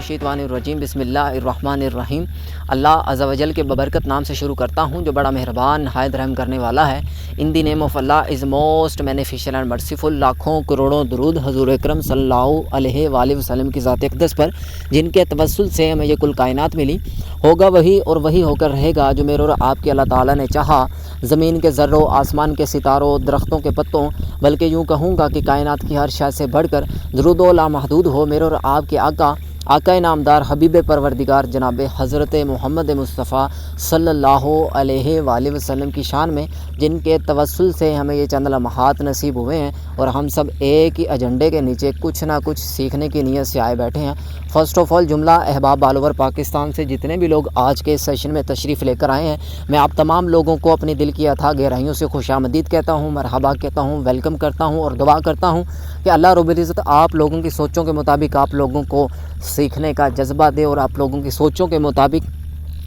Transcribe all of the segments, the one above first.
मिनश्शैतानिर्रजीम बिस्मिल्लाहिर्रहमानिर्रहीम। अल्लाह अज़्ज़ा वजल के बबरकत नाम से शुरू करता हूँ जो बड़ा मेहरबान नहायत रहम करने वाला है। In the name of Allah is most beneficial and merciful. लाखों करोड़ों दरूद हज़ूर अकरम सल्लल्लाहु अलैहि वसल्लम की ज़ात अक़दस पर, जिनके तवस्सुल से हमें ये कुल कायनात मिली। होगा वही और वही होकर रहेगा जो मेरे और आपके अल्लाह ताला ने चाहा। ज़मीन के ज़र्रों, आसमान के सितारों, दरख्तों के पत्तों, बल्कि यूँ कहूँगा कि कायनात की हर शय से बढ़कर दरूद व लामहदूद हो मेरे और आपके आका नामदार हबीब परवरदिगार जनाब हज़रत मोहम्मद मुस्तफ़ा सल्लल्लाहु अलैहि वसल्लम की शान में, जिनके तवस्सुल से हमें ये चंद लम्हात नसीब हुए हैं और हम सब एक ही एजेंडे के नीचे कुछ ना कुछ सीखने की नीयत से आए बैठे हैं। फ़र्स्ट ऑफ़ ऑल जुमला अहबाब ऑल ओवर पाकिस्तान से जितने भी लोग आज के इस सेशन में तशरीफ़ लेकर आए हैं, मैं आप तमाम लोगों को अपने दिल की अथाह गहराइयों से खुशामदीद कहता हूँ, मरहबा कहता हूँ, वेलकम करता हूँ और दुआ करता हूँ कि अल्लाह रब्बुल इज़्ज़त आप लोगों की सोचों के मुताबिक आप लोगों को सीखने का जज्बा दे और आप लोगों की सोचों के मुताबिक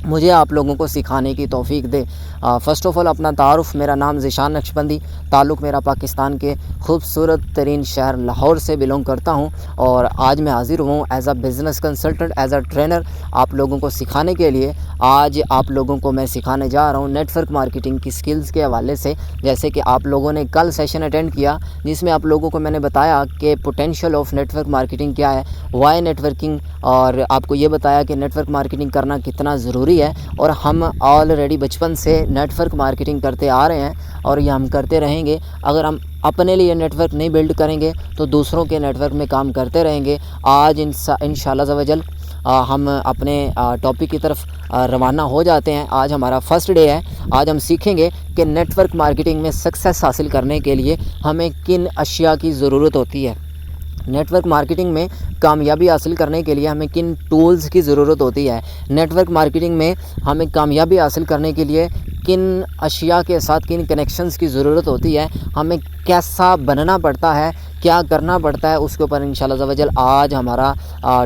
मुझे आप लोगों को सिखाने की तौफीक दे। फ़र्स्ट ऑफ़ ऑल अपना तारुफ़, मेरा नाम ज़ीशान नक्शबंदी, ताल्लुक़ मेरा पाकिस्तान के खूबसूरत तरीन शहर लाहौर से बिलोंग करता हूँ और आज मैं हाज़िर हूँ as a business consultant, as a trainer आप लोगों को सिखाने के लिए। आज आप लोगों को मैं सिखाने जा रहा हूँ नेटवर्क मार्केटिंग की स्किल्स के हवाले से। जैसे कि आप लोगों ने कल सेशन अटेंड किया जिसमें आप लोगों को मैंने बताया कि पोटेंशियल ऑफ नेटवर्क मार्केटिंग क्या है, वाई नेटवर्किंग, और आपको ये बताया कि नेटवर्क मार्केटिंग करना कितना ज़रूरी है। और हम ऑलरेडी बचपन से नेटवर्क मार्केटिंग करते आ रहे हैं और ये हम करते रहेंगे। अगर हम अपने लिए नेटवर्क नहीं बिल्ड करेंगे तो दूसरों के नेटवर्क में काम करते रहेंगे। आज इंशाअल्लाह अज़्ज़ा वजल हम अपने टॉपिक की तरफ रवाना हो जाते हैं। आज हमारा फर्स्ट डे है। आज हम सीखेंगे कि नेटवर्क मार्केटिंग में सक्सेस हासिल करने के लिए हमें किन अशिया की ज़रूरत होती है। नेटवर्क मार्केटिंग में कामयाबी हासिल करने के लिए हमें किन टूल्स की ज़रूरत होती है। नेटवर्क मार्केटिंग में हमें कामयाबी हासिल करने के लिए किन अशिया के साथ किन कनेक्शंस की ज़रूरत होती है, हमें कैसा बनना पड़ता है, क्या करना पड़ता है, उसके ऊपर इंशाअल्लाह वजल आज हमारा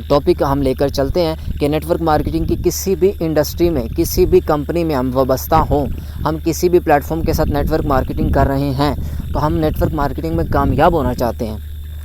टॉपिक हम लेकर चलते हैं कि नेटवर्क मार्केटिंग की किसी भी इंडस्ट्री में, किसी भी कंपनी में हम वाबस्ता हों, हम किसी भी प्लेटफॉर्म के साथ नेटवर्क मार्केटिंग कर रहे हैं तो हम नेटवर्क मार्केटिंग में कामयाब होना चाहते हैं,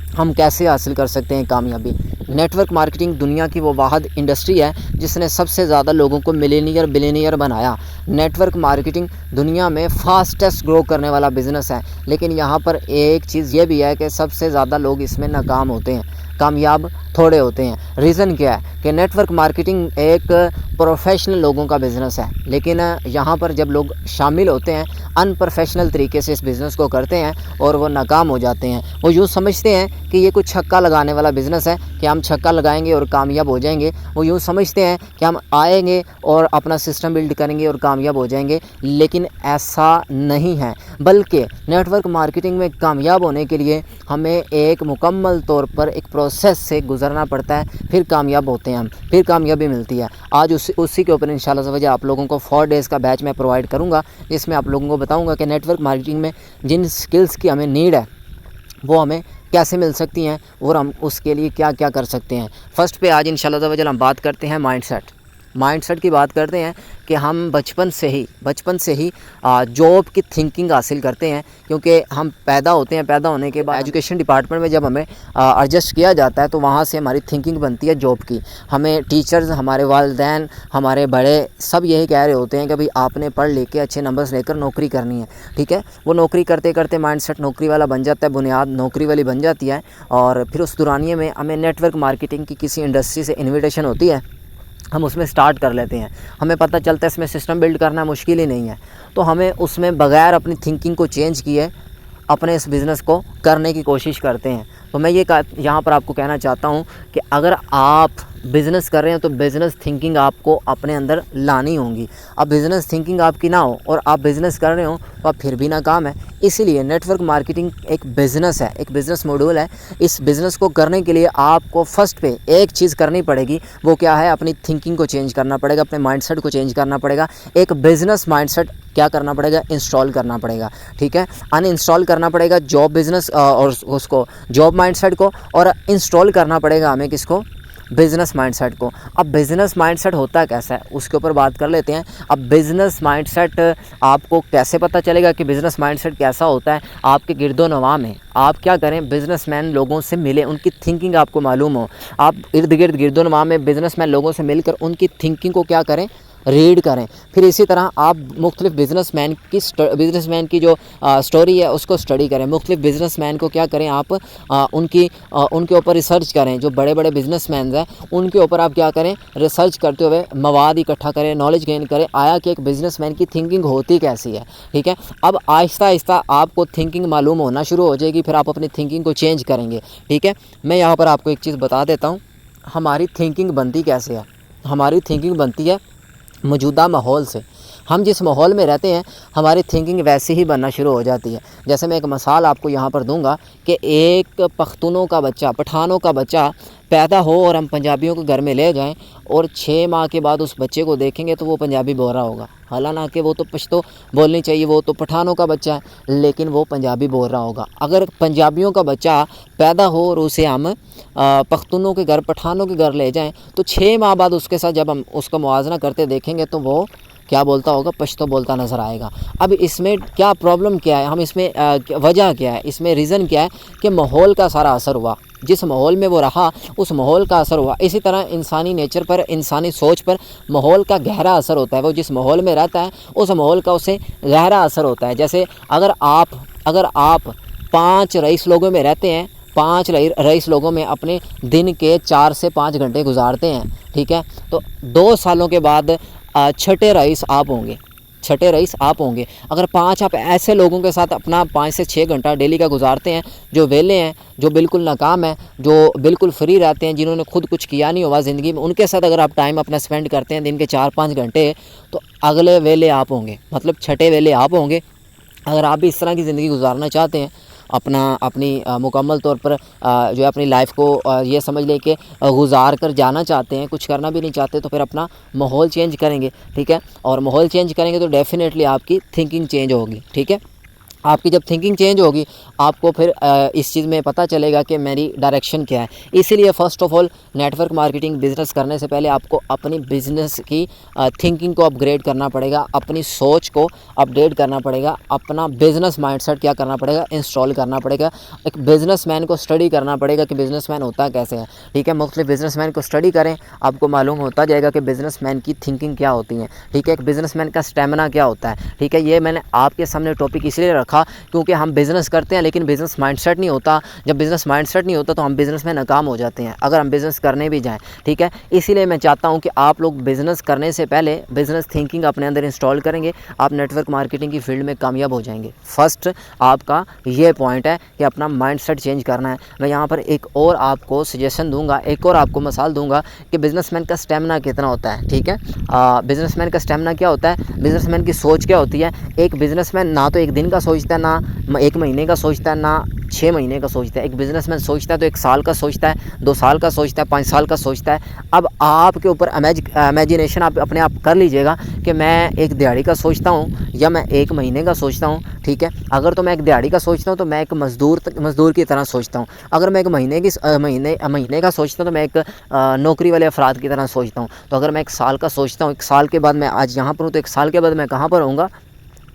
हम कैसे हासिल कर सकते हैं कामयाबी। नेटवर्क मार्केटिंग दुनिया की वो वाहिद इंडस्ट्री है जिसने सबसे ज़्यादा लोगों को मिलेनियर बिलियनियर बनाया। नेटवर्क मार्केटिंग दुनिया में फास्टेस्ट ग्रो करने वाला बिज़नेस है, लेकिन यहाँ पर एक चीज़ ये भी है कि सबसे ज़्यादा लोग इसमें नाकाम होते हैं, कामयाब थोड़े होते हैं। रीज़न क्या है कि नेटवर्क मार्केटिंग एक प्रोफेशनल लोगों का बिज़नेस है, लेकिन यहाँ पर जब लोग शामिल होते हैं अनप्रोफेशनल तरीके से इस बिज़नेस को करते हैं और वो नाकाम हो जाते हैं। वो यूँ समझते हैं कि ये कुछ छक्का लगाने वाला बिज़नेस है कि हम छक्का लगाएंगे और कामयाब हो जाएंगे। वो यूँ समझते हैं कि हम आएंगे और अपना सिस्टम बिल्ड करेंगे और कामयाब हो जाएंगे, लेकिन ऐसा नहीं है। बल्कि नेटवर्क मार्केटिंग में कामयाब होने के लिए हमें एक मुकम्मल तौर पर एक प्रोसेस से गुजरना पड़ता है, फिर कामयाब होते हैं हम, फिर कामयाबी मिलती है। आज उसी के ऊपर इंशाअल्लाह से वजह आप लोगों को 4 डेज़ का बैच मैं प्रोवाइड करूँगा, जिसमें आप लोगों को बताऊँगा कि नेटवर्क मार्केटिंग में जिन स्किल्स की हमें नीड है वो हमें कैसे मिल सकती हैं और हम उसके लिए क्या क्या कर सकते हैं। फ़र्स्ट पे आज इंशाअल्लाह से वजह हम बात करते हैं माइंडसेट की बात करते हैं कि हम बचपन से ही जॉब की थिंकिंग हासिल करते हैं, क्योंकि हम पैदा होते हैं, पैदा होने के बाद एजुकेशन डिपार्टमेंट में जब हमें एडजस्ट किया जाता है तो वहाँ से हमारी थिंकिंग बनती है जॉब की। हमें टीचर्स, हमारे वालिदैन, हमारे बड़े सब यही कह रहे होते हैं कि भाई आपने पढ़ लिख के अच्छे नंबर्स लेकर नौकरी करनी है, ठीक है। वो नौकरी करते करते माइंडसेट नौकरी वाला बन जाता है, बुनियाद नौकरी वाली बन जाती है और फिर उस दौरानिए में हमें नेटवर्क मार्केटिंग की किसी इंडस्ट्री से इन्विटेशन होती है, हम उसमें स्टार्ट कर लेते हैं। हमें पता चलता है इसमें सिस्टम बिल्ड करना मुश्किल ही नहीं है, तो हमें उसमें बग़ैर अपनी थिंकिंग को चेंज किए अपने इस बिज़नेस को करने की कोशिश करते हैं। तो मैं ये यहाँ पर आपको कहना चाहता हूँ कि अगर आप बिज़नेस कर रहे हैं तो बिज़नेस थिंकिंग आपको अपने अंदर लानी होगी। अब बिज़नेस थिंकिंग आपकी ना हो और आप बिज़नेस कर रहे हो तो आप फिर भी नाकाम है। इसीलिए नेटवर्क मार्केटिंग एक बिज़नेस है, एक बिज़नेस मॉड्यूल है। इस बिज़नेस को करने के लिए आपको फ़र्स्ट पे एक चीज़ करनी पड़ेगी, वो क्या है, अपनी थिंकिंग को चेंज करना पड़ेगा, अपने माइंडसेट को चेंज करना पड़ेगा। एक बिज़नेस माइंडसेट क्या करना पड़ेगा, इंस्टॉल करना पड़ेगा, ठीक है। अनइंस्टॉल करना पड़ेगा जॉब बिज़नेस और उसको जॉब माइंडसेट को, और इंस्टॉल करना पड़ेगा हमें किसको, बिज़नेस माइंडसेट को। अब बिज़नेस माइंडसेट होता कैसा है उसके ऊपर बात कर लेते हैं। अब बिज़नेस माइंडसेट आपको कैसे पता चलेगा कि बिज़नेस माइंडसेट कैसा होता है? आपके गिरदो-नवा में आप क्या करें, बिज़नेसमैन लोगों से मिलें, उनकी थिंकिंग आपको मालूम हो। आप इर्द-गिर्द गिरदो-नवा में बिज़नेसमैन लोगों से मिलकर उनकी थिंकिंग को क्या करें, रीड करें। फिर इसी तरह आप मुख्तलिफ़ बिज़नेसमैन की जो स्टोरी है उसको स्टडी करें। मुख्तलिफ़ बिज़नेसमैन को क्या करें आप, उनके ऊपर रिसर्च करें। जो बड़े बड़े बिज़नेसमैन हैं उनके ऊपर आप क्या करें, रिसर्च करते हुए मवाद इकट्ठा करें, नॉलेज गेन करें, आया कि एक बिज़नेसमैन की थिंकिंग होती कैसी है। ठीक है, अब आहिस्ता आहिस्ता आपको थिंकिंग मालूम होना शुरू हो जाएगी, फिर आप अपनी थिंकिंग को चेंज करेंगे। ठीक है, मैं यहाँ पर आपको एक चीज़ बता देता हूँ, हमारी थिंकिंग बनती कैसे है। हमारी थिंकिंग बनती है मौजूदा माहौल से। हम जिस माहौल में रहते हैं हमारी थिंकिंग वैसे ही बनना शुरू हो जाती है। जैसे मैं एक मिसाल आपको यहाँ पर दूंगा कि एक पख्तूनों का बच्चा, पठानों का बच्चा पैदा हो और हम पंजाबियों के घर में ले जाएं और 6 माह के बाद उस बच्चे को देखेंगे तो वो पंजाबी बोल रहा होगा। हालांकि वो तो पश्तो बोलनी चाहिए, वो तो पठानों का बच्चा है, लेकिन वो पंजाबी बोल रहा होगा। अगर पंजाबियों का बच्चा पैदा हो और उसे हम पख्तूनों के घर, पठानों के घर ले जाएं तो 6 माह बाद उसके साथ जब हम उसका मुआवजा करते देखेंगे तो वो क्या बोलता होगा, पश्तो बोलता नज़र आएगा। अब इसमें क्या प्रॉब्लम क्या है, हम इसमें वजह क्या है, इसमें रीज़न क्या है कि माहौल का सारा असर हुआ। जिस माहौल में वो रहा उस माहौल का असर हुआ। इसी तरह इंसानी नेचर पर, इंसानी सोच पर माहौल का गहरा असर होता है। वो जिस माहौल में रहता है उस माहौल का उसे गहरा असर होता है। जैसे अगर आप 5 रईस लोगों में रहते हैं, 5 रईस लोगों में अपने दिन के 4 से 5 घंटे गुजारते हैं, ठीक है, तो 2 सालों के बाद छठे रईस आप होंगे। अगर 5 आप ऐसे लोगों के साथ अपना 5 से 6 घंटा डेली का गुजारते हैं जो वेले हैं, जो बिल्कुल नाकाम हैं, जो बिल्कुल फ्री रहते हैं, जिन्होंने खुद कुछ किया नहीं हुआ ज़िंदगी में, उनके साथ अगर आप टाइम अपना स्पेंड करते हैं दिन के 4-5 घंटे, तो अगले वेले आप होंगे, मतलब छठे वेले आप होंगे। अगर आप भी इस तरह की ज़िंदगी गुजारना चाहते हैं, अपनी मुकम्मल तौर पर जो है अपनी लाइफ को ये समझ लें कि गुजार कर जाना चाहते हैं, कुछ करना भी नहीं चाहते, तो फिर अपना माहौल चेंज करेंगे। ठीक है, और माहौल चेंज करेंगे तो डेफ़िनेटली आपकी थिंकिंग चेंज होगी। ठीक है, आपकी जब थिंकिंग चेंज होगी आपको फिर इस चीज़ में पता चलेगा कि मेरी डायरेक्शन क्या है। इसीलिए first of all network marketing business करने से पहले आपको अपनी बिज़नेस की थिंकिंग को अपग्रेड करना पड़ेगा, अपनी सोच को अपडेट करना पड़ेगा, अपना बिज़नेस माइंडसेट क्या करना पड़ेगा, इंस्टॉल करना पड़ेगा। एक बिज़नेसमैन को स्टडी करना पड़ेगा कि बिज़नेसमैन होता कैसे है। ठीक है, मुख्तलिफ़ बिज़नेसमैन को स्टडी करें, आपको मालूम होता जाएगा कि बिज़नेसमैन की थिंकिंग क्या होती है। ठीक है, एक बिज़नेसमैन का स्टेमिना क्या होता है। ठीक है, ये मैंने आपके सामने टॉपिक इसलिए रखा क्योंकि हम बिज़नेस करते हैं लेकिन बिज़नेस माइंडसेट नहीं होता। जब बिज़नेस माइंडसेट नहीं होता तो हम बिज़नेस में नाकाम हो जाते हैं अगर हम बिज़नेस करने भी जाएं। ठीक है, इसीलिए मैं चाहता हूं कि आप लोग बिज़नेस करने से पहले बिज़नेस थिंकिंग अपने अंदर इंस्टॉल करेंगे, आप नेटवर्क मार्केटिंग की फील्ड में कामयाब हो जाएंगे। फर्स्ट आपका ये पॉइंट है कि अपना माइंडसेट चेंज करना है। मैं यहाँ पर एक और आपको सजेशन दूँगा, एक और आपको मिसाल दूँगा कि बिज़नेसमैन का स्टेमिना कितना होता है। ठीक है, बिज़नेसमैन का स्टेमिना क्या होता है, बिज़नेसमैन की सोच क्या होती है। एक बिज़नेसमैन ना तो 1 दिन का सोचता है, ना 1 महीने का सोचता है, ना 6 महीने का सोचता है। एक बिज़नेसमैन सोचता है तो 1 साल का सोचता है, 2 साल का सोचता है, 5 साल का सोचता है। अब आपके ऊपर इमेजिनेशन आप अपने आप कर लीजिएगा कि मैं एक दिहाड़ी का सोचता हूँ या मैं 1 महीने का सोचता हूँ। ठीक है, अगर तो मैं एक दिहाड़ी का सोचता हूँ तो मैं एक मज़दूर की तरह सोचता हूँ। अगर मैं एक महीने का सोचता हूँ तो मैं एक नौकरी वाले अफराद की तरह सोचता हूँ। तो अगर मैं 1 साल का सोचता हूँ, 1 साल के बाद मैं आज यहाँ पर हूँ तो 1 साल के बाद मैं कहाँ पर होऊंगा,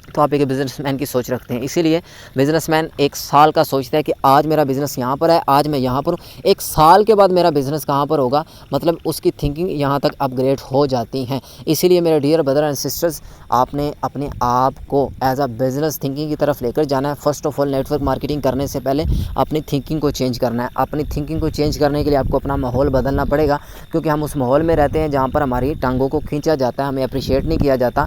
तो आप एक बिज़नेसमैन की सोच रखते हैं। इसीलिए बिज़नेसमैन 1 साल का सोचता है कि आज मेरा बिज़नेस यहाँ पर है, आज मैं यहाँ पर हूँ, 1 साल के बाद मेरा बिज़नेस कहाँ पर होगा, मतलब उसकी थिंकिंग यहाँ तक अपग्रेड हो जाती हैं। इसीलिए मेरे डियर ब्रदर एंड सिस्टर्स, आपने अपने आप को एज अ बिज़नेस थिंकिंग की तरफ लेकर जाना है। First of all network marketing करने से पहले अपनी थिंकिंग को चेंज करना है। अपनी थिंकिंग को चेंज करने के लिए आपको अपना माहौल बदलना पड़ेगा, क्योंकि हम उस माहौल में रहते हैं जहाँ पर हमारी टांगों को खींचा जाता है, हमें अप्रिशिएट नहीं किया जाता,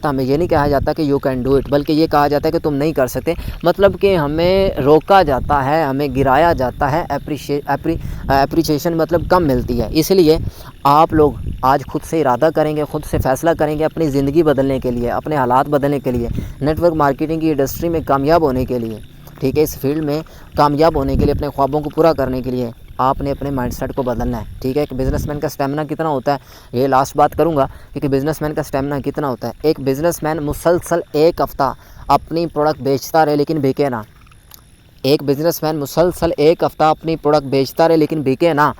हमें ये नहीं कहा जाता कि यू कैन डू इट, बल्कि ये कहा जाता है कि तुम नहीं कर सकते। मतलब कि हमें रोका जाता है, हमें गिराया जाता है, एप्रिशिएशन मतलब कम मिलती है। इसलिए आप लोग आज खुद से इरादा करेंगे, खुद से फ़ैसला करेंगे अपनी ज़िंदगी बदलने के लिए, अपने हालात बदलने के लिए, नेटवर्क मार्केटिंग की इंडस्ट्री में कामयाब होने के लिए। ठीक है, इस फील्ड में कामयाब होने के लिए, अपने ख्वाबों को पूरा करने के लिए आपने अपने माइंडसेट को बदलना है। ठीक है, एक बिज़नेसमैन का स्टेमिना कितना होता है, ये लास्ट बात करूंगा कि बिज़नेसमैन का स्टेमिना कितना होता है। एक बिज़नेसमैन मुसलसल 1 हफ़्ता अपनी प्रोडक्ट बेचता रहे लेकिन बिके ना। एक बिज़नेसमैन मुसलसल 1 हफ़्ता अपनी प्रोडक्ट बेचता रहे लेकिन बिके ना,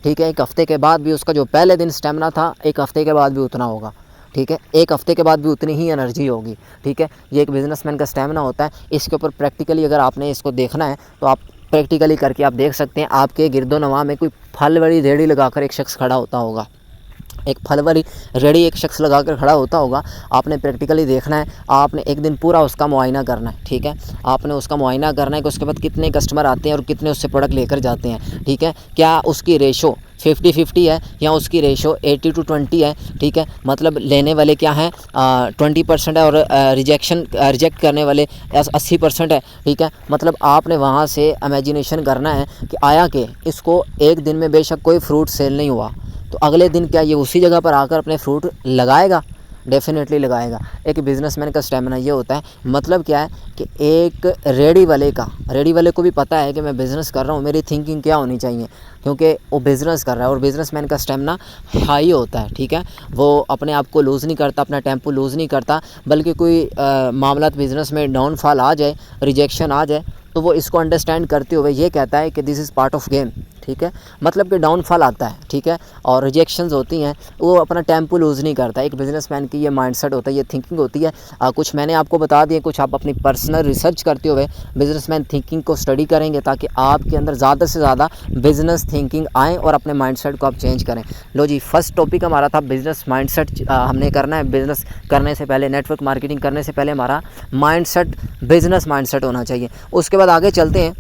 ठीक है। एक हफ़्ते के बाद भी उसका जो पहले दिन स्टेमिना था, एक हफ़्ते के बाद भी उतना होगा, ठीक है। एक हफ़्ते के बाद भी उतनी ही एनर्जी होगी, ठीक है। ये एक बिजनेसमैन का स्टेमिना होता है। इसके ऊपर प्रैक्टिकली अगर आपने इसको देखना है तो आप प्रैक्टिकली करके आप देख सकते हैं। आपके गिरदोनवा में कोई फल वाली रेहड़ी लगाकर एक शख्स खड़ा होता होगा, एक फल वाली रेहड़ी एक शख्स लगा कर खड़ा होता होगा। आपने प्रैक्टिकली देखना है, आपने एक दिन पूरा उसका मुआयना करना है, ठीक है। आपने उसका मुआयना करना है कि उसके बाद कितने कस्टमर आते हैं और कितने उससे प्रोडक्ट लेकर जाते हैं, ठीक है। क्या उसकी रेशो 50-50 है या उसकी रेशो 80-20 है, ठीक है। मतलब लेने वाले क्या हैं 20% है और रिजेक्ट करने वाले 80% है, ठीक है। मतलब आपने वहाँ से इमेजिनेशन करना है कि आया कि इसको एक दिन में बेशक कोई फ्रूट सेल नहीं हुआ तो अगले दिन क्या ये उसी जगह पर आकर अपने फ्रूट लगाएगा? डेफिनेटली लगाएगा। एक बिजनेसमैन का स्टेमिना ये होता है। मतलब क्या है कि एक रेडी वाले को भी पता है कि मैं बिज़नेस कर रहा हूँ, मेरी थिंकिंग क्या होनी चाहिए, क्योंकि वो बिज़नेस कर रहा है और बिजनेसमैन का स्टेमिना हाई होता है, ठीक है। वो अपने आप को लूज़ नहीं करता, अपना टेम्पो लूज़ नहीं करता, बल्कि कोई मामलात बिज़नेस में डाउनफॉल आ जाए, रिजेक्शन आ जाए तो वो इसको अंडरस्टैंड करते हुए ये कहता है कि this is part of game, ठीक है। मतलब कि डाउनफॉल आता है, ठीक है, और रिजेक्शंस होती हैं, वो अपना टेम्पो लूज़ नहीं करता। एक बिजनेसमैन की ये माइंडसेट होता है, ये थिंकिंग होती है। कुछ मैंने आपको बता दिए, कुछ आप अपनी पर्सनल रिसर्च करते हुए बिजनेसमैन थिंकिंग को स्टडी करेंगे ताकि आपके अंदर ज़्यादा से ज़्यादा बिजनेस थिंकिंग आए और अपने माइंडसेट को आप चेंज करें। लो जी, फर्स्ट टॉपिक हमारा था बिजनेस माइंडसेट। हमने करना है बिज़नेस करने से पहले, नेटवर्क मार्केटिंग करने से पहले हमारा माइंडसेट बिजनेस माइंडसेट होना चाहिए। उसके बाद आगे चलते हैं।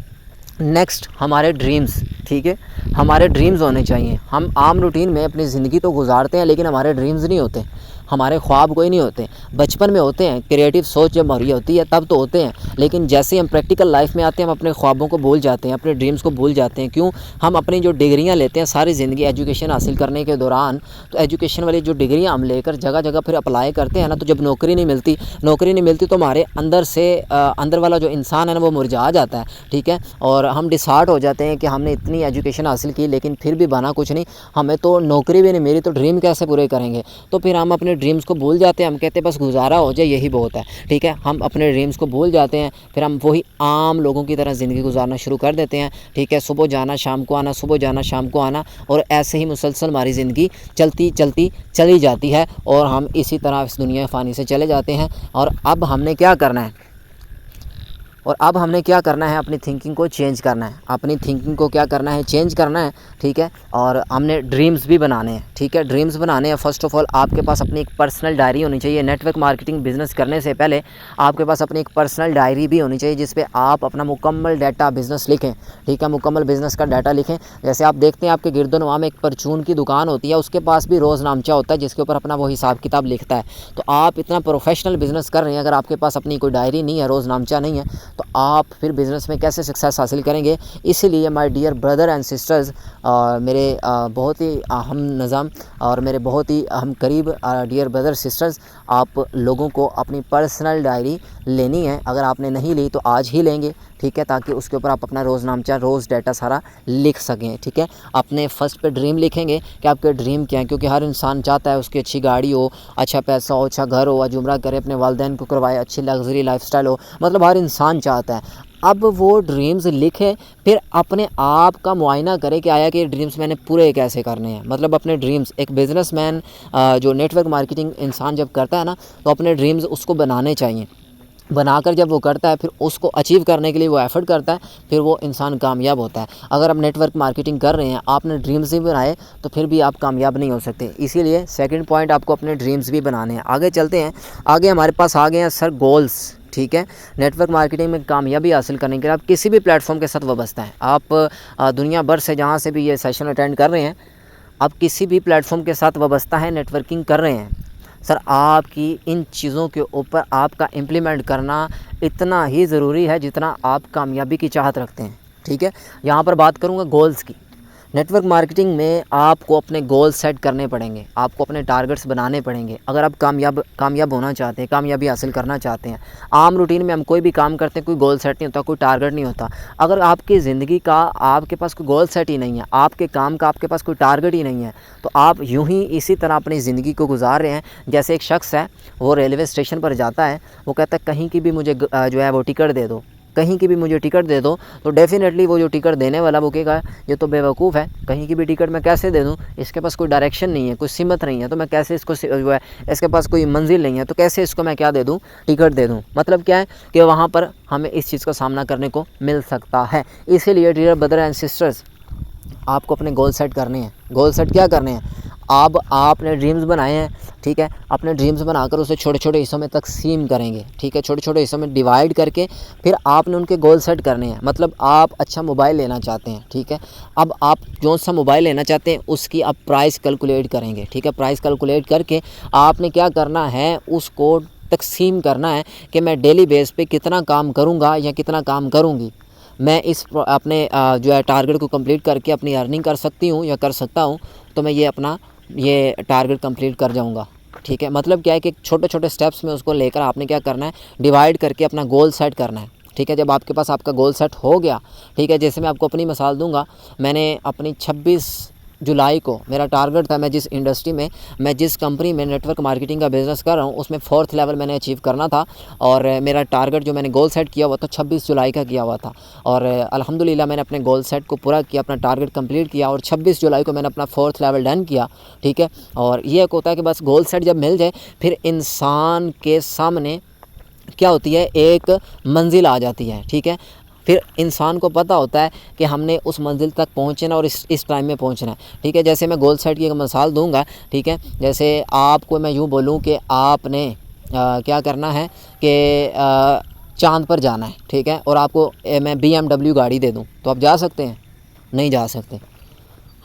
नेक्स्ट हमारे ड्रीम्स, ठीक है। हमारे ड्रीम्स होने चाहिए। हम आम रूटीन में अपनी ज़िंदगी तो गुजारते हैं लेकिन हमारे ड्रीम्स नहीं होते, हमारे ख्वाब कोई नहीं होते। बचपन में होते हैं, क्रिएटिव सोच जब हमारी होती है तब तो होते हैं, लेकिन जैसे हम प्रैक्टिकल लाइफ में आते हैं हम अपने ख्वाबों को भूल जाते हैं, अपने ड्रीम्स को भूल जाते हैं। क्यों? हम अपनी जो डिग्रियां लेते हैं सारी ज़िंदगी एजुकेशन हासिल करने के दौरान, तो एजुकेशन वाली जो डिग्रियां हम लेकर जगह जगह फिर अप्लाई करते हैं ना, तो जब नौकरी नहीं मिलती तो हमारे अंदर से अंदर वाला जो इंसान है ना वो मुरझा जाता है, ठीक है। और हम डिसहार्ट हो जाते हैं कि हमने इतनी एजुकेशन हासिल की लेकिन फिर भी बना कुछ नहीं, हमें तो नौकरी भी नहीं मिली, तो ड्रीम कैसे पूरे करेंगे। तो फिर हम अपने ड्रीम्स को भूल जाते हैं, हम कहते हैं बस गुजारा हो जाए यही बहुत है, ठीक है। हम अपने ड्रीम्स को भूल जाते हैं, फिर हम वही आम लोगों की तरह ज़िंदगी गुजारना शुरू कर देते हैं, ठीक है। सुबह जाना शाम को आना, सुबह जाना शाम को आना, और ऐसे ही मुसलसल हमारी ज़िंदगी चलती चलती चली जाती है और हम इसी तरह इस दुनिया फ़ानी से चले जाते हैं। और अब हमने क्या करना है अपनी थिंकिंग को चेंज करना है, अपनी थिंकिंग को क्या करना है, चेंज करना है, ठीक है। और हमने ड्रीम्स भी बनाने हैं, ठीक है। ड्रीम्स बनाने हैं। फ़र्स्ट ऑफ़ ऑल आपके पास अपनी एक पर्सनल डायरी होनी चाहिए। नेटवर्क मार्केटिंग बिज़नेस करने से पहले आपके पास अपनी एक पर्सनल डायरी भी होनी चाहिए जिस पे आप अपना मुकम्मल डाटा बिज़नेस लिखें, ठीक है। मुकम्मल बिज़नेस का डाटा लिखें। जैसे आप देखते हैं आपके गिरदोनवा में एक परचून की दुकान होती है, उसके पास भी रोज़नामचा होता है जिसके ऊपर अपना वो हिसाब किताब लिखता है। तो आप इतना प्रोफेशनल बिज़नेस कर रहे हैं, अगर आपके पास अपनी कोई डायरी नहीं है, रोज़नामचा नहीं है, तो आप फिर बिज़नेस में कैसे सक्सेस हासिल करेंगे। इसीलिए my dear brother and sisters, मेरे बहुत ही अहम नज़ाम और मेरे बहुत ही अहम करीब डियर ब्रदर सिस्टर्स, आप लोगों को अपनी पर्सनल डायरी लेनी है। अगर आपने नहीं ली तो आज ही लेंगे, ठीक है, ताकि उसके ऊपर आप अपना रोज़नामचा, रोज़ डाटा सारा लिख सकें, ठीक है। अपने फर्स्ट पे ड्रीम लिखेंगे कि आपके ड्रीम क्या है, क्योंकि हर इंसान चाहता है उसकी अच्छी गाड़ी हो, अच्छा पैसा हो, अच्छा घर हो, अजुमरा करे, अपने वालिदैन को करवाए, अच्छी लग्जरी लाइफस्टाइल हो, मतलब हर इंसान चाहता है। अब वो ड्रीम्स लिखे, फिर अपने आप का मुआयना करे कि आया कि ये ड्रीम्स मैंने पूरे कैसे करने हैं। मतलब अपने ड्रीम्स, एक बिज़नेसमैन जो नेटवर्क मार्केटिंग इंसान जब करता है ना, तो अपने ड्रीम्स उसको बनाने चाहिए। बनाकर जब वो करता है फिर उसको अचीव करने के लिए वो एफ़र्ट करता है, फिर वो इंसान कामयाब होता है। अगर आप नेटवर्क मार्केटिंग कर रहे हैं, आपने ड्रीम्स ही बनाए, तो फिर भी आप कामयाब नहीं हो सकते। इसीलिए सेकंड पॉइंट, आपको अपने ड्रीम्स भी बनाने हैं। आगे चलते हैं। आगे हमारे पास आ गए हैं सर गोल्स, ठीक है। नेटवर्क मार्केटिंग में कामयाबी हासिल करने के लिए आप किसी भी प्लेटफॉर्म के साथ वाबस्ता हैं। आप दुनिया भर से जहाँ से भी ये सेशन अटेंड कर रहे हैं, आप किसी भी प्लेटफॉर्म के साथ वाबस्ता हैं, नेटवर्किंग कर रहे हैं, सर आपकी इन चीज़ों के ऊपर आपका इम्प्लीमेंट करना इतना ही ज़रूरी है जितना आप कामयाबी की चाहत रखते हैं, ठीक है। यहाँ पर बात करूँगा गोल्स की। नेटवर्क मार्केटिंग में आपको अपने गोल सेट करने पड़ेंगे, आपको अपने टारगेट्स बनाने पड़ेंगे अगर आप कामयाब होना चाहते हैं, कामयाबी हासिल करना चाहते हैं। आम रूटीन में हम कोई भी काम करते हैं, कोई गोल सेट नहीं होता, कोई टारगेट नहीं होता। अगर आपकी ज़िंदगी का आपके पास कोई गोल सेट ही नहीं है, आपके काम का आपके पास कोई टारगेट ही नहीं है, तो आप यूं ही इसी तरह अपनी ज़िंदगी को गुजार रहे हैं। जैसे एक शख्स है, वो रेलवे स्टेशन पर जाता है, वो कहता है कहीं की भी मुझे जो है वो टिकट दे दो, कहीं की भी मुझे टिकट दे दो, तो डेफ़िनेटली वो जो टिकट देने वाला वो कहेगा ये तो बेवकूफ़ है, कहीं की भी टिकट मैं कैसे दे दूँ, इसके पास कोई डायरेक्शन नहीं है, कोई सिमत नहीं है, तो मैं कैसे इसको जो है इसके पास कोई मंजिल नहीं है, तो कैसे इसको मैं क्या दे दूँ, टिकट दे दूँ। मतलब क्या है कि वहाँ पर हमें इस चीज़ का सामना करने को मिल सकता है। इसीलिए डियर ब्रदर एंड सिस्टर्स, आपको अपने गोल सेट करने हैं। गोल सेट क्या करने हैं, अब आपने ड्रीम्स बनाए हैं, ठीक है, अपने ड्रीम्स बनाकर उसे छोटे छोटे हिस्सों में तकसीम करेंगे, ठीक है, छोटे छोटे हिस्सों में डिवाइड करके फिर आपने उनके गोल सेट करने हैं। मतलब आप अच्छा मोबाइल लेना चाहते हैं, ठीक है, अब आप जो सा मोबाइल लेना चाहते हैं उसकी आप प्राइस कैलकुलेट करेंगे, ठीक है, प्राइस कैलकुलेट करके आपने क्या करना है, उसको तकसीम करना है कि मैं डेली बेस पे कितना काम करूँगा या कितना काम करूँगी, मैं इस अपने जो है टारगेट को कंप्लीट करके अपनी अर्निंग कर सकती हूँ या कर सकता हूँ, तो मैं ये अपना ये टारगेट कंप्लीट कर जाऊँगा, ठीक है। मतलब क्या है कि छोटे छोटे स्टेप्स में उसको लेकर आपने क्या करना है, डिवाइड करके अपना गोल सेट करना है, ठीक है। जब आपके पास आपका गोल सेट हो गया, ठीक है, जैसे मैं आपको अपनी मिसाल दूंगा, मैंने अपनी 26 जुलाई को मेरा टारगेट था, मैं जिस इंडस्ट्री में, मैं जिस कंपनी में नेटवर्क मार्केटिंग का बिज़नेस कर रहा हूँ उसमें 4th लेवल मैंने अचीव करना था, और मेरा टारगेट जो मैंने गोल सेट किया हुआ था 26 जुलाई का किया हुआ था, और अल्हम्दुलिल्लाह मैंने अपने गोल सेट को पूरा किया, अपना टारगेट कंप्लीट किया, और 26 जुलाई को मैंने अपना 4th लेवल डन किया, ठीक है। और ये एक होता है कि बस गोल सेट जब मिल जाए फिर इंसान के सामने क्या होती है, एक मंजिल आ जाती है, ठीक है। फिर इंसान को पता होता है कि हमने उस मंजिल तक पहुँचना और इस टाइम में पहुँचना है, ठीक है। जैसे मैं गोल सेट की एक मिसाल दूंगा, ठीक है, जैसे आपको मैं यूँ बोलूँ कि आपने क्या करना है कि चाँद पर जाना है, ठीक है, और आपको मैं BMW गाड़ी दे दूँ, तो आप जा सकते हैं? नहीं जा सकते।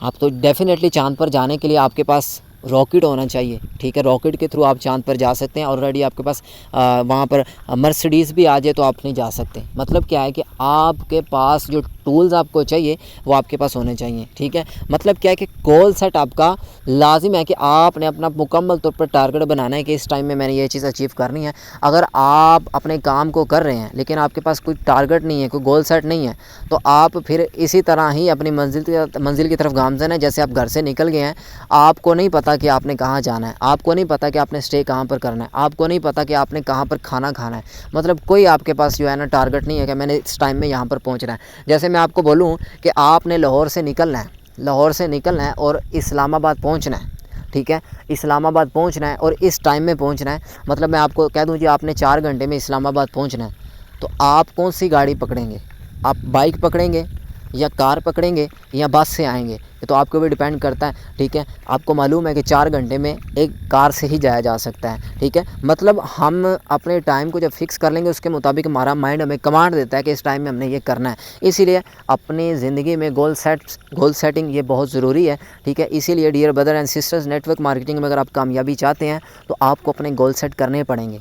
आप तो डेफ़िनेटली चाँद पर जाने के लिए आपके पास रॉकेट होना चाहिए, ठीक है, रॉकेट के थ्रू आप चाँद पर जा सकते हैं। ऑलरेडी आपके पास वहाँ पर मर्सिडीज़ भी आ जाए तो आप नहीं जा सकते। मतलब क्या है कि आपके पास जो टूल्स आपको चाहिए वो आपके पास होने चाहिए, ठीक है। मतलब क्या है कि गोल सेट आपका लाजिम है कि आपने अपना मुकम्मल तौर पर टारगेट बनाना है कि इस टाइम में मैंने ये चीज़ अचीव करनी है। अगर आप अपने काम को कर रहे हैं लेकिन आपके पास कोई टारगेट नहीं है, कोई गोल सेट नहीं है, तो आप फिर इसी तरह ही अपनी मंजिल की तरफ गामज़न है। जैसे आप घर से निकल गए हैं, आपको नहीं पता कि आपने कहाँ जाना है, आपको नहीं पता कि आपने स्टे कहाँ पर करना है, आपको नहीं पता कि आपने कहाँ पर खाना खाना है। मतलब कोई आपके पास जो है ना टारगेट नहीं है कि मैंने इस टाइम में यहाँ पर पहुँचना है। जैसे मैं आपको बोलूँ कि आपने लाहौर से निकलना है, लाहौर से निकलना है और इस्लामाबाद पहुँचना है, ठीक है, इस्लामाबाद पहुँचना है और इस टाइम में पहुँचना है। मतलब मैं आपको कह दूँ जी आपने 4 घंटे में इस्लामाबाद पहुँचना है, तो आप कौन सी गाड़ी पकड़ेंगे? आप बाइक पकड़ेंगे या कार पकड़ेंगे या बस से आएंगे? ये तो आपको भी डिपेंड करता है, ठीक है। आपको मालूम है कि 4 घंटे में एक कार से ही जाया जा सकता है, ठीक है। मतलब हम अपने टाइम को जब फिक्स कर लेंगे उसके मुताबिक हमारा माइंड हमें कमांड देता है कि इस टाइम में हमने ये करना है। इसीलिए अपनी ज़िंदगी में गोल सेटिंग ये बहुत ज़रूरी है, ठीक है। इसीलिए dear brother and sisters, network marketing में अगर आप कामयाबी चाहते हैं तो आपको अपने गोल सेट करने पड़ेंगे,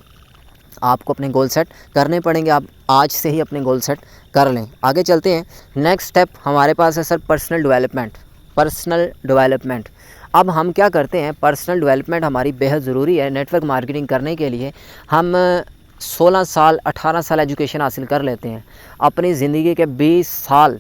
आपको अपने गोल सेट करने पड़ेंगे। आप आज से ही अपने गोल सेट कर लें। आगे चलते हैं। नेक्स्ट स्टेप हमारे पास है सर पर्सनल डेवलपमेंट। अब हम क्या करते हैं, पर्सनल डेवलपमेंट हमारी बेहद ज़रूरी है। नेटवर्क मार्केटिंग करने के लिए हम 16 साल 18 साल एजुकेशन हासिल कर लेते हैं, अपनी ज़िंदगी के 20 साल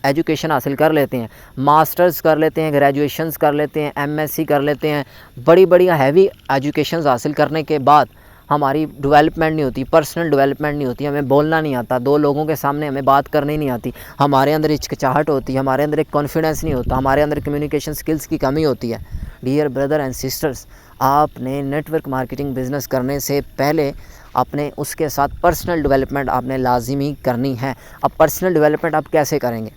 एजुकेशन हासिल कर लेते हैं, मास्टर्स कर लेते हैं, ग्रेजुएशंस कर लेते हैं, MSc कर लेते हैं, बड़ी बड़ी हैवी एजुकेशंस हासिल करने के बाद हमारी डेवलपमेंट नहीं होती, पर्सनल डेवलपमेंट नहीं होती, हमें बोलना नहीं आता, 2 लोगों के सामने हमें बात करनी नहीं आती, हमारे अंदर हिचकिचाहट होती है, हमारे अंदर एक कॉन्फिडेंस नहीं होता, हमारे अंदर कम्युनिकेशन स्किल्स की कमी होती है। डियर ब्रदर एंड सिस्टर्स, आपने नेटवर्क मार्केटिंग बिज़नेस करने से पहले अपने उसके साथ पर्सनल डेवलपमेंट आपने लाजिमी करनी है। अब पर्सनल डेवलपमेंट आप कैसे करेंगे?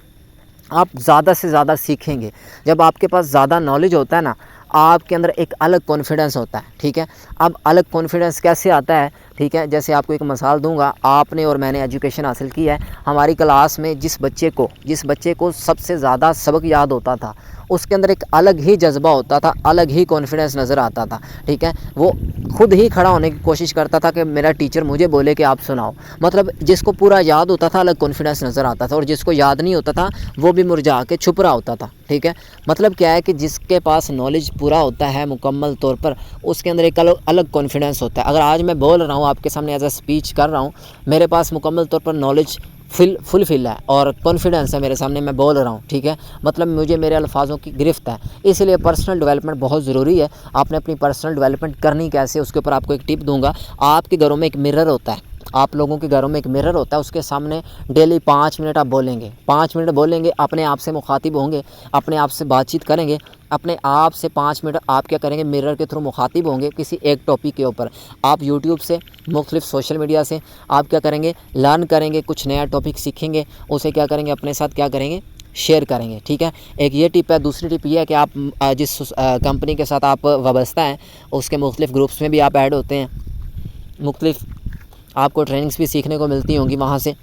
आप ज़्यादा से ज़्यादा सीखेंगे। जब आपके पास ज़्यादा नॉलेज होता है ना, आपके अंदर एक अलग कॉन्फिडेंस होता है, ठीक है। अब अलग कॉन्फिडेंस कैसे आता है, ठीक है, जैसे आपको एक मिसाल दूंगा। आपने और मैंने एजुकेशन हासिल की है, हमारी क्लास में जिस बच्चे को सबसे ज़्यादा सबक याद होता था, उसके अंदर एक अलग ही जज्बा होता था, अलग ही कॉन्फिडेंस नज़र आता था, ठीक है। वो खुद ही खड़ा होने की कोशिश करता था कि मेरा टीचर मुझे बोले कि आप सुनाओ। मतलब जिसको पूरा याद होता था अलग कॉन्फिडेंस नज़र आता था, और जिसको याद नहीं होता था वो भी मुरझा के छुप रहा होता था, ठीक है। मतलब क्या है कि जिसके पास नॉलेज पूरा होता है मुकम्मल तौर पर, उसके अंदर एक अलग कॉन्फिडेंस होता है। अगर आज मैं बोल रहा हूँ आपके सामने एज अ स्पीच कर रहा हूँ, मेरे पास मुकम्मल तौर पर नॉलेज फुलफिल है और कॉन्फिडेंस है मेरे सामने, मैं बोल रहा हूँ, ठीक है। मतलब मुझे मेरे अल्फाजों की गिरफ्त है। इसलिए पर्सनल डेवलपमेंट बहुत ज़रूरी है। आपने अपनी पर्सनल डेवलपमेंट करनी कैसे, उसके ऊपर आपको एक टिप दूंगा। आपके घरों में एक मिरर होता है, आप लोगों के घरों में एक मिरर होता है, उसके सामने डेली 5 मिनट आप बोलेंगे, 5 मिनट बोलेंगे, अपने आप से मुखातिब होंगे, अपने आप से बातचीत करेंगे, अपने आप से 5 मिनट आप क्या करेंगे, मिरर के थ्रू मुखातिब होंगे किसी एक टॉपिक के ऊपर। आप यूट्यूब से, मुख्तलिफ सोशल मीडिया से आप क्या करेंगे, लर्न करेंगे, कुछ नया टॉपिक सीखेंगे, उसे क्या करेंगे, अपने साथ क्या करेंगे, शेयर करेंगे। ठीक है, एक ये टिप है। दूसरी टिप ये है कि आप जिस कंपनी के साथ आप वाबस्ता हैं उसके मुख्तलिफ ग्रुप्स में भी आप ऐड होते हैं, मुख्तलिफ आपको ट्रेनिंग्स भी सीखने को मिलती होंगी वहाँ से।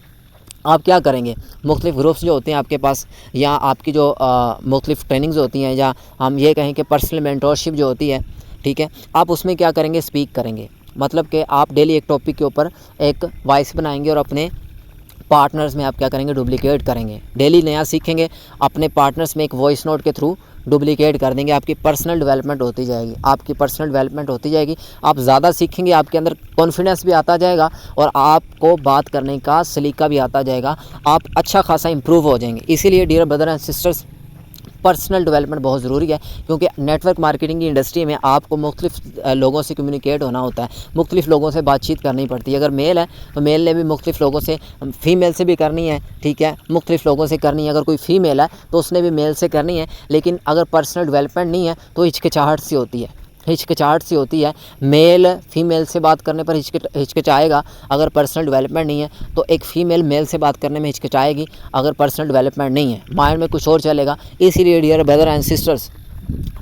आप क्या करेंगे, मुख्तलिफ ग्रुप्स जो होते हैं आपके पास, या आपकी जो मुख्तलिफ ट्रेनिंग्स होती हैं, या हम ये कहें कि पर्सनल मेंटोरशिप जो होती है, ठीक है, आप उसमें क्या करेंगे, स्पीक करेंगे। मतलब कि आप डेली एक टॉपिक के ऊपर एक वॉइस बनाएंगे और अपने पार्टनर्स में आप क्या करेंगे, डुप्लिकेट करेंगे। डेली नया सीखेंगे, अपने पार्टनर्स में एक वॉइस नोट के थ्रू डुप्लिकेट कर देंगे। आपकी पर्सनल डेवलपमेंट होती जाएगी, आपकी पर्सनल डेवलपमेंट होती जाएगी। आप ज़्यादा सीखेंगे, आपके अंदर कॉन्फिडेंस भी आता जाएगा और आपको बात करने का सलीका भी आता जाएगा। आप अच्छा खासा इंप्रूव हो जाएंगे। इसीलिए dear brother and sisters, personal development बहुत ज़रूरी है, क्योंकि नेटवर्क मार्केटिंग की इंडस्ट्री में आपको मुख्तलिफ लोगों से कम्युनिकेट होना होता है, मुख्तलिफ लोगों से बातचीत करनी पड़ती है। अगर मेल है तो मेल ने भी मुख्तलिफ लोगों से, फ़ीमेल से भी करनी है, ठीक है, मुख्तलिफ लोगों से करनी है। अगर कोई फ़ीमेल है तो उसने भी मेल से करनी है। लेकिन अगर पर्सनल डेवलपमेंट नहीं है तो हिचकिचाहट सी होती है, हिचकिचाहट सी होती है। मेल फीमेल से बात करने पर हिचकिचाएगा। अगर पर्सनल डेवलपमेंट नहीं है तो एक फ़ीमेल मेल से बात करने में हिचकिचाएगी, अगर पर्सनल डेवलपमेंट नहीं है, माइंड में कुछ और चलेगा। इसीलिए dear brother and sisters,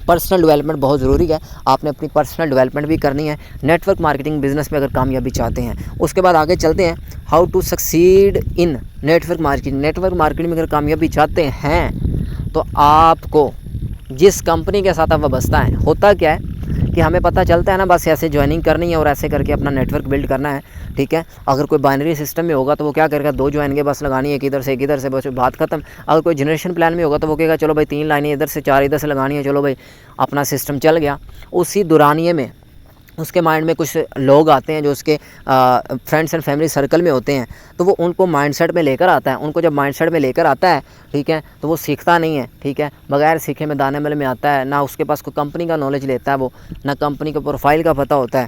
personal development बहुत ज़रूरी है। आपने अपनी पर्सनल डेवलपमेंट भी करनी है नेटवर्क मार्केटिंग बिजनेस में अगर कामयाबी चाहते हैं। उसके बाद आगे चलते हैं, how to succeed in network marketing. Network marketing में अगर कामयाबी चाहते हैं तो आपको जिस कंपनी के साथ आप वाबस्ता हैं, होता क्या है कि हमें पता चलता है ना, बस ऐसे ज्वाइनिंग करनी है और ऐसे करके अपना नेटवर्क बिल्ड करना है, ठीक है। अगर कोई बाइनरी सिस्टम में होगा तो वो क्या करेगा, 2 ज्वाइन के बस लगानी है, एक इधर से बस बात खत्म। अगर कोई जनरेशन प्लान में होगा तो वो कहेगा चलो भाई 3 लाइनें इधर से, 4 इधर से लगानी है, चलो भाई अपना सिस्टम चल गया। उसी दौरानिए में उसके माइंड में कुछ लोग आते हैं जो उसके फ्रेंड्स एंड फैमिली सर्कल में होते हैं, तो वो उनको माइंडसेट में लेकर आता है। उनको जब माइंडसेट में लेकर आता है, ठीक है, तो वो सीखता नहीं है, ठीक है, बगैर सीखे में दाने मल में आता है। ना उसके पास कोई कंपनी का नॉलेज लेता है वो, ना कंपनी का प्रोफाइल का पता होता है,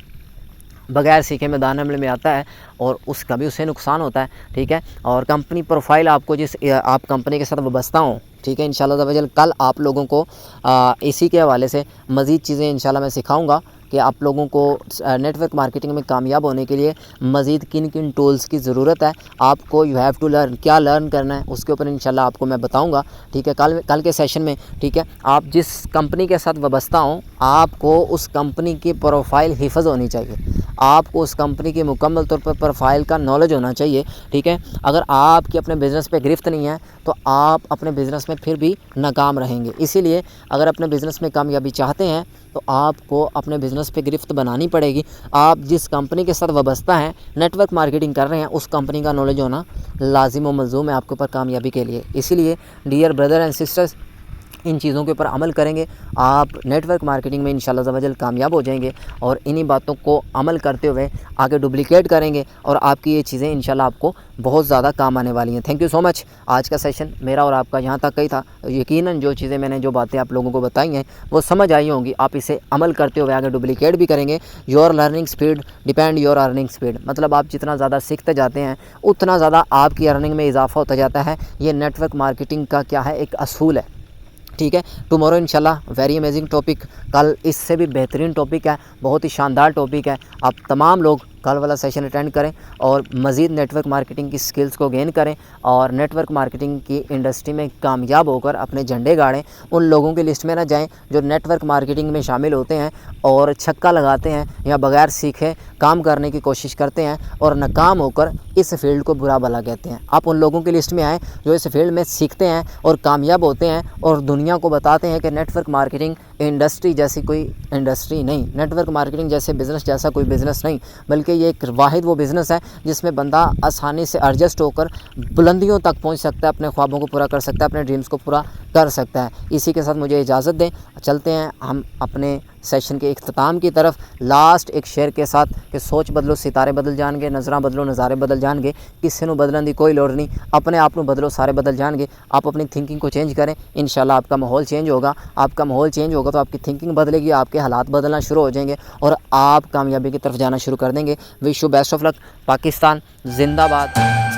बगैर सीखे में दाने मल में आता है और उसका भी उससे नुकसान होता है, ठीक है। और कंपनी प्रोफाइल आपको जिस आप कंपनी के साथ वाबस्ता हो, ठीक है, इंशाल्लाह तआला कल आप लोगों को इसी के हवाले से मज़ीद चीज़ें इंशाल्लाह मैं सिखाऊंगा कि आप लोगों को नेटवर्क मार्केटिंग में कामयाब होने के लिए मज़ीद किन किन टूल्स की ज़रूरत है, आपको यू हैव टू लर्न, क्या लर्न करना है उसके ऊपर इंशाल्लाह आपको मैं बताऊंगा, ठीक है, कल के सेशन में, ठीक है। आप जिस कंपनी के साथ वाबस्ता हों, आपको उस कंपनी की प्रोफाइल हिफ़्ज़ होनी चाहिए, आपको उस कंपनी की मुकम्मल तौर पर प्रोफाइल का नॉलेज होना चाहिए, ठीक है। अगर आपकी अपने बिज़नेस पे गिरफ्त नहीं है तो आप अपने बिज़नेस में फिर भी नाकाम रहेंगे। इसीलिए अगर अपने बिज़नेस में कामयाबी चाहते हैं तो आपको अपने बिज़नेस पे गिरफ्त बनानी पड़ेगी। आप जिस कंपनी के साथ वाबस्ता हैं, नेटवर्क मार्केटिंग कर रहे हैं, उस कंपनी का नॉलेज होना लाजिम व मलज़ूम है आपके ऊपर कामयाबी के लिए। इसीलिए डियर ब्रदर एंड सिस्टर्स, इन चीज़ों के ऊपर अमल करेंगे, आप नेटवर्क मार्केटिंग में इंशाल्लाह ज़वजल कामयाब हो जाएंगे और इन्हीं बातों को अमल करते हुए आगे डुप्लिकेट करेंगे और आपकी ये चीज़ें इंशाल्लाह आपको बहुत ज़्यादा काम आने वाली हैं। Thank you so much. आज का सेशन मेरा और आपका यहाँ तक ही था। यकीनन जो चीज़ें मैंने, जो बातें आप लोगों को बताई हैं वो समझ आई होंगी। आप इसे अमल करते हुए आगे डुप्लिकेट भी करेंगे। Your learning speed depend your earning speed, मतलब आप जितना ज़्यादा सीखते जाते हैं उतना ज़्यादा आपकी अर्निंग में इजाफा होता जाता है। ये नेटवर्क मार्केटिंग का क्या है, एक असूल है, ठीक है। टुमारो इंशाल्लाह वेरी अमेजिंग टॉपिक, कल इससे भी बेहतरीन टॉपिक है, बहुत ही शानदार टॉपिक है। आप तमाम लोग कल वाला सेशन अटेंड करें और मज़ीद नेटवर्क मार्केटिंग की स्किल्स को गेन करें और नेटवर्क मार्केटिंग की इंडस्ट्री में कामयाब होकर अपने झंडे गाड़ें। उन लोगों की लिस्ट में ना जाएं जो नेटवर्क मार्केटिंग में शामिल होते हैं और छक्का लगाते हैं या बगैर सीखे काम करने की कोशिश करते हैं और नाकाम होकर इस फील्ड को बुरा भला कहते हैं। आप उन लोगों की लिस्ट में आएँ जो इस फील्ड में सीखते हैं और कामयाब होते हैं और दुनिया को बताते हैं कि नेटवर्क मार्केटिंग इंडस्ट्री जैसी कोई इंडस्ट्री नहीं, नेटवर्क मार्केटिंग जैसे बिज़नेस जैसा कोई बिज़नेस नहीं, बल्कि ये एक वाहिद वो बिज़नेस है जिसमें बंदा आसानी से एडजस्ट होकर बुलंदियों तक पहुंच सकता है, अपने ख्वाबों को पूरा कर सकता है, अपने ड्रीम्स को पूरा कर सकता है। इसी के साथ मुझे इजाज़त दें, चलते हैं हम अपने सेशन के इख्तिताम की तरफ लास्ट एक शेर के साथ कि सोच बदलो सितारे बदल जाएंगे, नज़रां बदलो नज़ारे बदल जाएंगे, किसी नूं बदलन दी कोई लोड़ नहीं, अपने आप नूं बदलो सारे बदल जाएंगे। आप अपनी थिंकिंग को चेंज करें, इंशाल्लाह आपका माहौल चेंज होगा। आपका माहौल चेंज होगा तो आपकी थिंकिंग बदलेगी, आपके हालात बदलना शुरू हो जाएंगे और आप कामयाबी की तरफ जाना शुरू कर देंगे। Wish you best of luck. Pakistan जिंदाबाद।